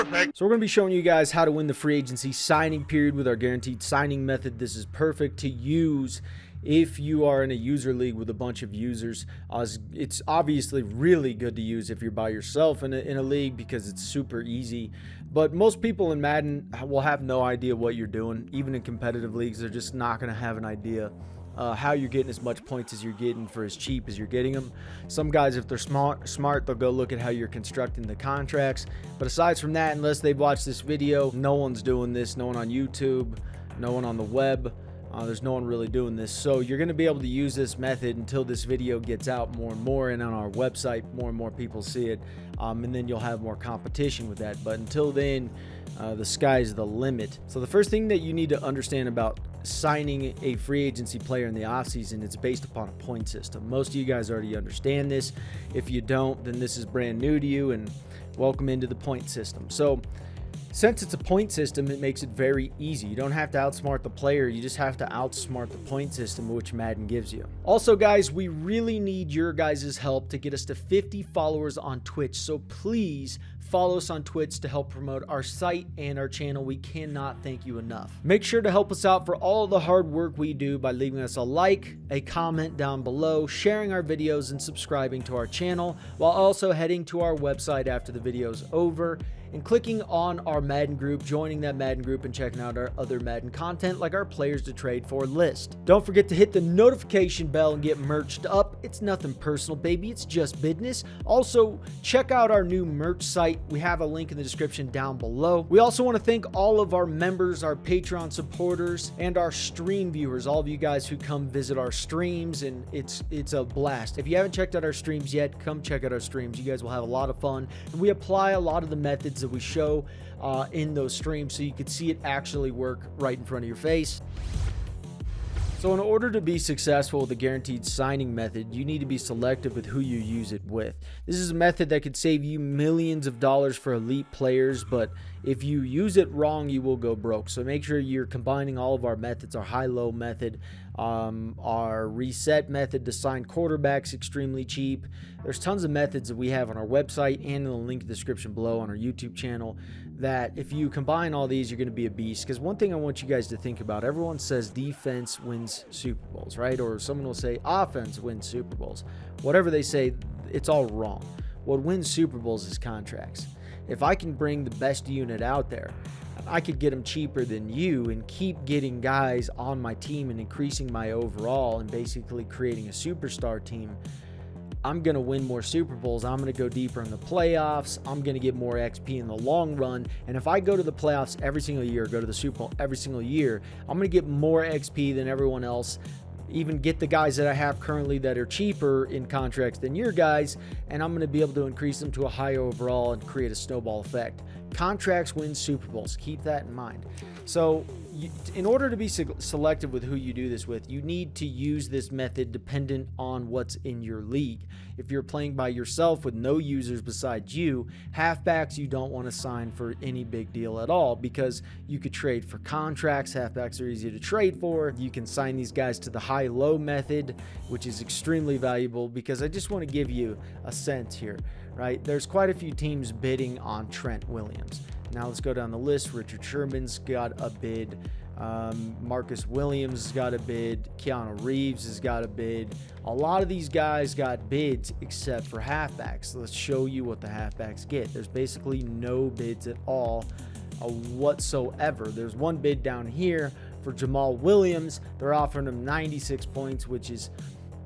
perfect. So we're going to be showing you guys how to win the free agency signing period with our guaranteed signing method. This is perfect to use if you are in a user league with a bunch of users. It's obviously really good to use if you're by yourself in a league because it's super easy. But most people in Madden will have no idea what you're doing. Even in competitive leagues, they're just not going to have an idea how you're getting as much points as you're getting for as cheap as you're getting them. Some guys, if they're smart, they'll go look at how you're constructing the contracts. But aside from that, unless they've watched this video, no one's doing this. No one on YouTube, no one on the web. There's no one really doing this. So you're going to be able to use this method until this video gets out more and more, and on our website more and more people see it, and then you'll have more competition with that. But until then, the sky's the limit. So the first thing that you need to understand about signing a free agency player in the offseason, it's based upon a point system. Most of you guys already understand this. If you don't, then this is brand new to you, and welcome into the point system. So since it's a point system, it makes it very easy. You don't have to outsmart the player. You just have to outsmart the point system, which Madden gives you. Also, guys, we really need your guys' help to get us to 50 followers on Twitch. So please follow us on Twitch to help promote our site and our channel. We cannot thank you enough. Make sure to help us out for all the hard work we do by leaving us a like, a comment down below, sharing our videos, and subscribing to our channel, while also heading to our website after the video's over and clicking on our Madden group, joining that Madden group, and checking out our other Madden content like our players to trade for list. Don't forget to hit the notification bell and get merched up. It's nothing personal, baby. It's just business. Also, check out our new merch site. We have a link in the description down below. We also want to thank all of our members, our Patreon supporters, and our stream viewers, all of you guys who come visit our streams, and it's a blast. If you haven't checked out our streams yet, come check out our streams. You guys will have a lot of fun, and we apply a lot of the methods that we show in those streams so you can see it actually work right in front of your face. So in order to be successful with the guaranteed signing method, you need to be selective with who you use it with. This is a method that could save you millions of dollars for elite players, but if you use it wrong, you will go broke. So make sure you're combining all of our methods, our high-low method, our reset method to sign quarterbacks extremely cheap. There's tons of methods that we have on our website and in the link in the description below on our YouTube channel, that if you combine all these, you're going to be a beast. Because one thing I want you guys to think about, everyone says defense wins Super Bowls, right? Or someone will say offense wins Super Bowls. Whatever they say, it's all wrong. What wins Super Bowls is contracts. If I can bring the best unit out there, I could get them cheaper than you and keep getting guys on my team and increasing my overall and basically creating a superstar team, I'm going to win more Super Bowls. I'm going to go deeper in the playoffs. I'm going to get more XP in the long run. And if I go to the playoffs every single year, go to the Super Bowl every single year, I'm going to get more XP than everyone else, even get the guys that I have currently that are cheaper in contracts than your guys, and I'm going to be able to increase them to a high overall and create a snowball effect. Contracts win Super Bowls. Keep that in mind. So in order to be selective with who you do this with, you need to use this method dependent on what's in your league. If you're playing by yourself with no users besides you, halfbacks you don't want to sign for any big deal at all, because you could trade for contracts. Halfbacks are easy to trade for. You can sign these guys to the high-low method, which is extremely valuable, because I just want to give you a sense here, right? There's quite a few teams bidding on Trent Williams. Now let's go down the list. Richard Sherman's got a bid. Marcus Williams has got a bid. Keanu Reeves has got a bid. A lot of these guys got bids except for halfbacks. Let's show you what the halfbacks get. There's basically no bids at all whatsoever. There's one bid down here for Jamal Williams. They're offering him 96 points, which is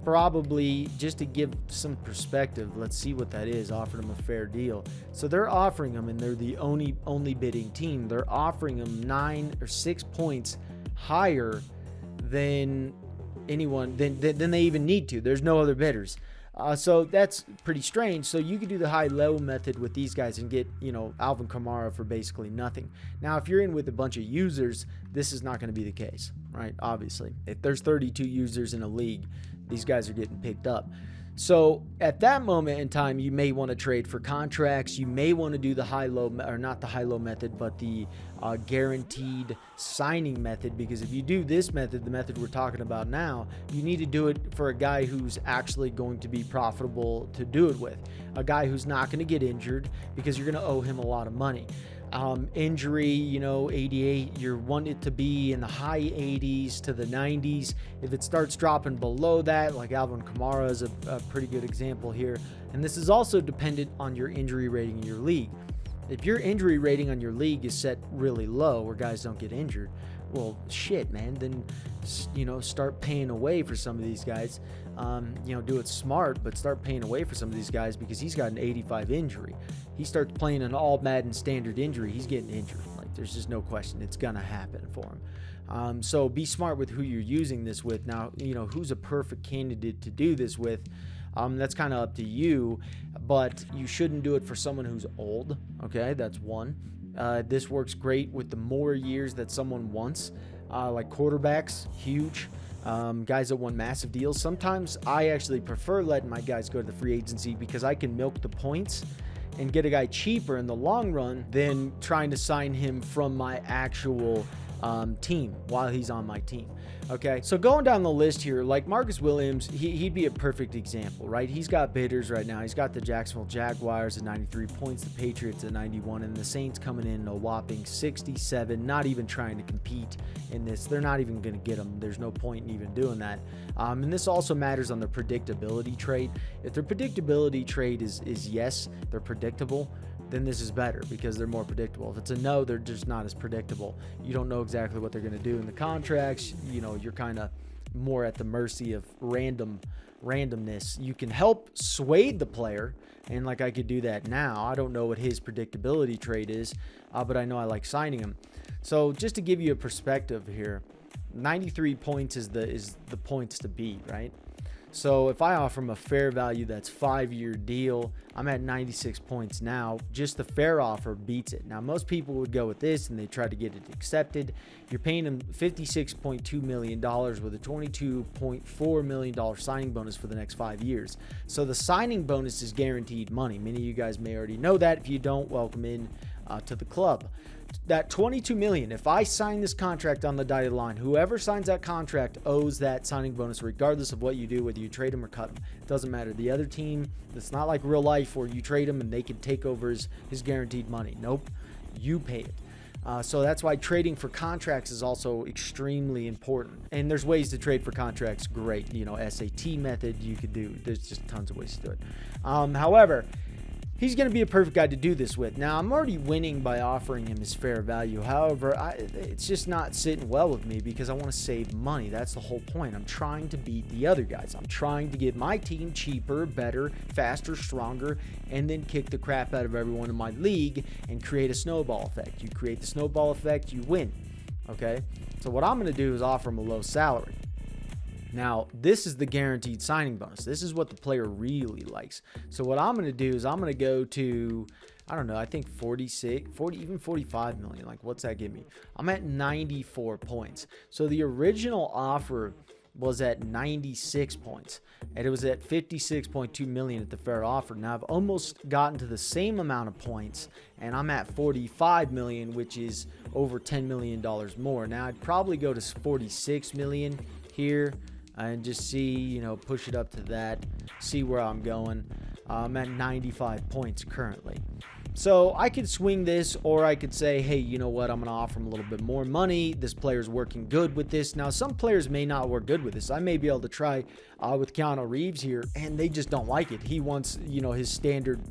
probably, just to give some perspective, let's see what that is, offered him a fair deal. So they're offering him, and they're the only bidding team, they're offering him 9 or 6 points higher than anyone, than they even need to. There's no other bidders. So that's pretty strange. So you could do the high-low method with these guys and get, Alvin Kamara for basically nothing. Now, if you're in with a bunch of users, this is not going to be the case, right? Obviously, if there's 32 users in a league, these guys are getting picked up. So at that moment in time, you may want to trade for contracts. You may want to do the high-low, or not the high-low method, but the guaranteed signing method, because if you do this method, the method we're talking about now, you need to do it for a guy who's actually going to be profitable to do it with, a guy who's not going to get injured, because you're going to owe him a lot of money. Injury, 88, you want it to be in the high 80s to the 90s. If it starts dropping below that, like Alvin Kamara is a pretty good example here. And this is also dependent on your injury rating in your league. If your injury rating on your league is set really low where guys don't get injured, well, shit, man, then, start paying away for some of these guys. Do it smart, but start paying away for some of these guys because he's got an 85 injury. He starts playing an all Madden standard injury, he's getting injured. Like, there's just no question. It's going to happen for him. So be smart with who you're using this with. Now, who's a perfect candidate to do this with? That's kind of up to you, but you shouldn't do it for someone who's old. Okay, that's one. This works great with the more years that someone wants, like quarterbacks, huge. Guys that won massive deals. Sometimes I actually prefer letting my guys go to the free agency because I can milk the points and get a guy cheaper in the long run than trying to sign him from my actual team while he's on my team. Okay, so going down the list here, like Marcus Williams, he'd be a perfect example, right? He's got bidders right now. He's got the Jacksonville Jaguars at 93 points, the Patriots at 91, and the Saints coming in a whopping 67, not even trying to compete in this. They're not even going to get him. There's no point in even doing that. And this also matters on their predictability trade. If their predictability trade is yes, they're predictable, then this is better because they're more predictable. If it's a no, they're just not as predictable. You don't know exactly what they're going to do in the contracts. You're kind of more at the mercy of randomness. You can help sway the player, and like I could do that now. I don't know what his predictability trade is, but I know I like signing him. So just to give you a perspective here, 93 points is the points to beat, right? So if I offer him a fair value that's 5-year deal, I'm at 96 points now. Just the fair offer beats it. Now, most people would go with this and they try to get it accepted. You're paying him $56.2 million with a $22.4 million signing bonus for the next 5 years. So the signing bonus is guaranteed money. Many of you guys may already know that. If you don't, welcome in to the club. That $22 million, if I sign this contract on the dotted line, whoever signs that contract owes that signing bonus regardless of what you do, whether you trade him or cut him. It doesn't matter. The other team, it's not like real life where you trade him and they can take over his guaranteed money. Nope, you pay it. So that's why trading for contracts is also extremely important. And there's ways to trade for contracts. Great, SAT method you could do. There's just tons of ways to do it. However, he's going to be a perfect guy to do this with. Now, I'm already winning by offering him his fair value. However, it's just not sitting well with me because I want to save money. That's the whole point. I'm trying to beat the other guys. I'm trying to get my team cheaper, better, faster, stronger, and then kick the crap out of everyone in my league and create a snowball effect. You create the snowball effect, you win. Okay? So what I'm going to do is offer him a low salary. Now, this is the guaranteed signing bonus. This is what the player really likes. So what I'm going to do is I'm going to go to, I don't know, I think 46, 40, even 45 million. Like, what's that give me? I'm at 94 points. So the original offer was at 96 points, and it was at 56.2 million at the fair offer. Now I've almost gotten to the same amount of points, and I'm at 45 million, which is over $10 million more. Now I'd probably go to 46 million here and just see, push it up to that, see where I'm going. I'm at 95 points currently. So I could swing this, or I could say, hey, you know what? I'm going to offer him a little bit more money. This player's working good with this. Now, some players may not work good with this. I may be able to try with Keanu Reeves here, and they just don't like it. He wants, his standard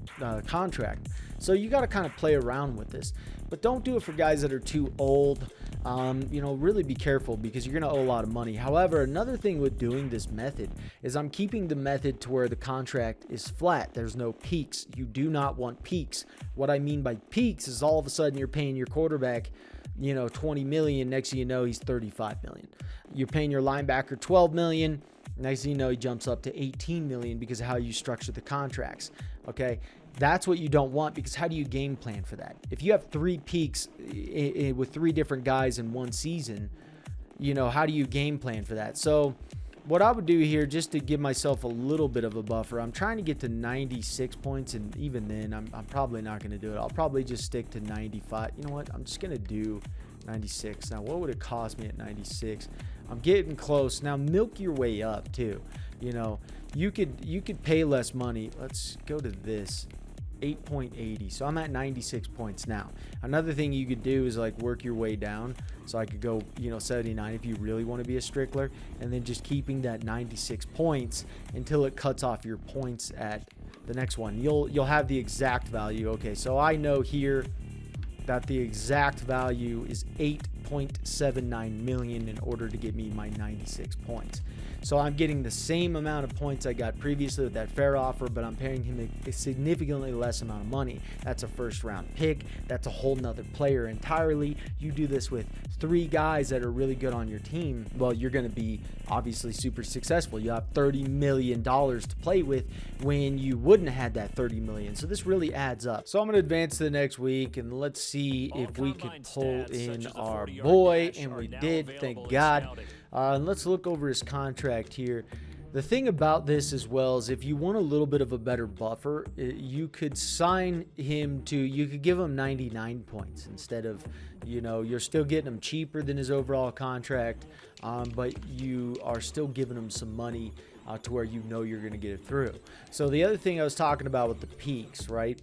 contract. So you got to kind of play around with this. But don't do it for guys that are too old. Really be careful because you're going to owe a lot of money. However, another thing with doing this method is I'm keeping the method to where the contract is flat. There's no peaks. You do not want peaks. What I mean by peaks is all of a sudden you're paying your quarterback, 20 million. Next thing you know, he's 35 million. You're paying your linebacker 12 million. Next thing you know, he jumps up to 18 million because of how you structure the contracts. Okay. That's what you don't want, because how do you game plan for that? If you have 3 peaks with 3 different guys in one season, how do you game plan for that? So what I would do here, just to give myself a little bit of a buffer, I'm trying to get to 96 points, and even then, I'm probably not going to do it. I'll probably just stick to 95. You know what? I'm just going to do 96. Now, what would it cost me at 96? I'm getting close. Now, milk your way up, too. You could pay less money. Let's go to this. 8.80. So I'm at 96 points now. Another thing you could do is like work your way down. So I could go, 79 if you really want to be a Strickler, and then just keeping that 96 points until it cuts off your points at the next one. You'll have the exact value. Okay, so I know here that the exact value is 8.79 million in order to get me my 96 points. So I'm getting the same amount of points I got previously with that fair offer, but I'm paying him a significantly less amount of money. That's a first round pick. That's a whole nother player entirely. You do this with 3 guys that are really good on your team, well, you're going to be obviously super successful. You have $30 million to play with when you wouldn't have had that $30 million. So this really adds up. So I'm going to advance to the next week, and let's see if we could pull in our boy, and we did, thank God. And let's look over his contract here. The thing about this as well is if you want a little bit of a better buffer, you could sign him to, you could give him 99 points instead of, you're still getting him cheaper than his overall contract, but you are still giving him some money to where you're going to get it through. So the other thing I was talking about with the peaks, right,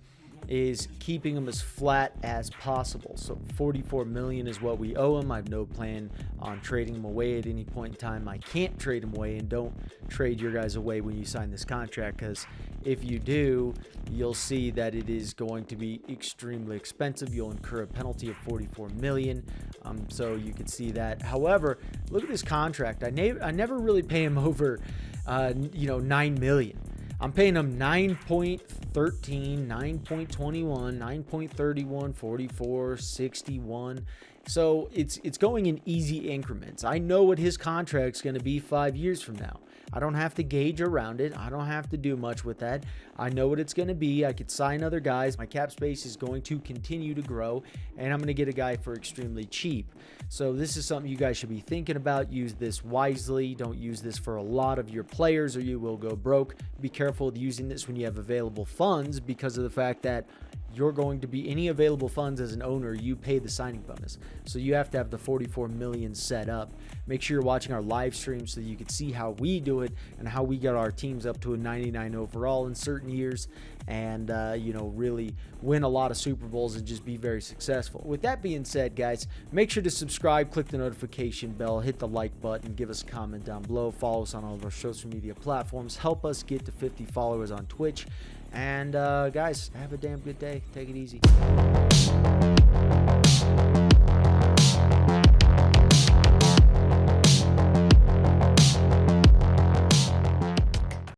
is keeping him as flat as possible. So 44 million is what we owe him. I have no plan on trading him away at any point in time. I can't trade him away, and don't trade your guys away when you sign this contract, because if you do, you'll see that it is going to be extremely expensive. You'll incur a penalty of 44 million. So you can see that. However, look at this contract. I never really pay him over 9 million. I'm paying him 9.13, 9.21, 9.31, 44, 61. So it's going in easy increments. I know what his contract's going to be 5 years from now. I don't have to gauge around it. I don't have to do much with that. I know what it's going to be. I could sign other guys. My cap space is going to continue to grow, and I'm going to get a guy for extremely cheap. So this is something you guys should be thinking about. Use this wisely. Don't use this for a lot of your players, or you will go broke. Be careful with using this when you have available funds, because of the fact that you're going to be any available funds as an owner, you pay the signing bonus. So you have to have the 44 million set up. Make sure you're watching our live stream so that you can see how we do it and how we get our teams up to a 99 overall in certain years, and really win a lot of Super Bowls and just be very successful. With that being said, guys, make sure to subscribe, click the notification bell, hit the like button, give us a comment down below, follow us on all of our social media platforms, help us get to 50 followers on Twitch. And guys, have a damn good day. Take it easy.